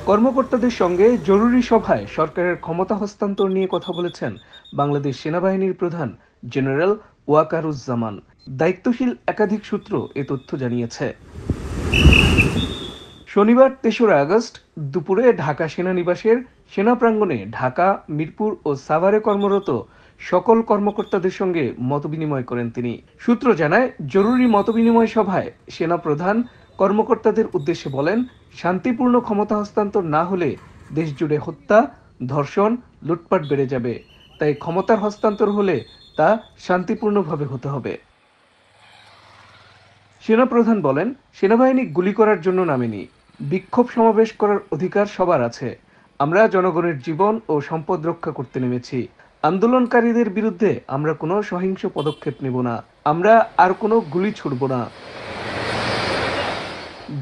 কর্মকর্তাদের সঙ্গে জরুরি সভায় সরকারের ক্ষমতা হস্তান্তর নিয়ে কথা বলেছেন বাংলাদেশ সেনাবাহিনীর প্রধান জেনারেল ওয়াকারুজ্জামান। দায়িত্বশীল একাধিক সূত্র এ তথ্য জানিয়েছে। শনিবার ৩রা আগস্ট দুপুরে ঢাকা সেনানিবাসের সেনা প্রাঙ্গণে ঢাকা, মিরপুর ও সাভারে কর্মরত সকল কর্মকর্তাদের সঙ্গে মতবিনিময় করেন তিনি। সূত্র জানায়, জরুরি মতবিনিময় সভায় সেনা প্রধান কর্মকর্তাদের উদ্দেশ্যে বলেন, শান্তিপূর্ণ ক্ষমতা হস্তান্তর না হলে দেশজুড়ে হত্যা, ধর্ষণ, লুটপাট বেড়ে যাবে। তাই ক্ষমতার হস্তান্তর হলে তা শান্তিপূর্ণভাবে হতে হবে। সেনাপ্রধান বলেন, সেনাবাহিনী গুলি করার জন্য নামেনি, বিক্ষোভ সমাবেশ করার অধিকার সবার আছে। আমরা জনগণের জীবন ও সম্পদ রক্ষা করতে নেমেছি। আন্দোলনকারীদের বিরুদ্ধে আমরা কোনো সহিংস পদক্ষেপ নেব না। আমরা আর কোনো গুলি ছুড়ব না।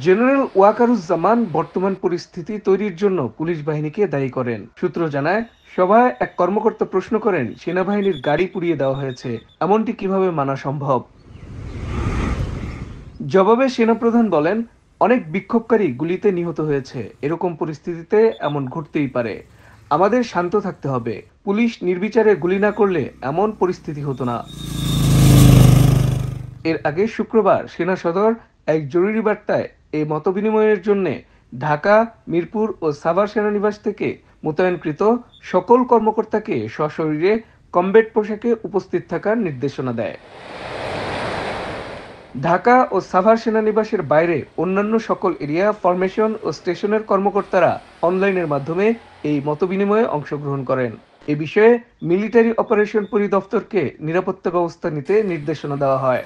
জেনারেল ওয়াকারুজ্জামান বর্তমান পরিস্থিতি তৈরির জন্য পুলিশ বাহিনীকে দায়ী করেন। সূত্র জানায়, সভায় এক কর্মকর্তা প্রশ্ন করেন, সেনাবাহিনীর গাড়ি পুড়িয়ে দেওয়া হয়েছে, এমনটি কিভাবে মানা সম্ভব? জবাবে সেনাপ্রধান বলেন, অনেক বিক্ষোভকারী গুলিতে নিহত হয়েছে। এরকম পরিস্থিতিতে এমন ঘটতেই পারে। আমাদের শান্ত থাকতে হবে। পুলিশ নির্বিচারে গুলি না করলে এমন পরিস্থিতি হতো না। এর আগে শুক্রবার সেনা সদর এক জরুরি বার্তায় এই মতবিনিময়ের জন্য ঢাকা, মিরপুর ও সাভার সেনানিবাস থেকে মোতায়েনকৃত সকল কর্মকর্তাকে সশরীরে কমব্যাট পোশাকে উপস্থিত থাকার নির্দেশনা দেয়। ঢাকা ও সাভার সেনানিবাসের বাইরে অন্যান্য সকল এরিয়া, ফরমেশন ও স্টেশনের কর্মকর্তারা অনলাইনের মাধ্যমে এই মতবিনিময়ে অংশগ্রহণ করেন। এ বিষয়ে মিলিটারি অপারেশন পরিদপ্তরকে নিরাপত্তা ব্যবস্থা নিতে নির্দেশনা দেওয়া হয়।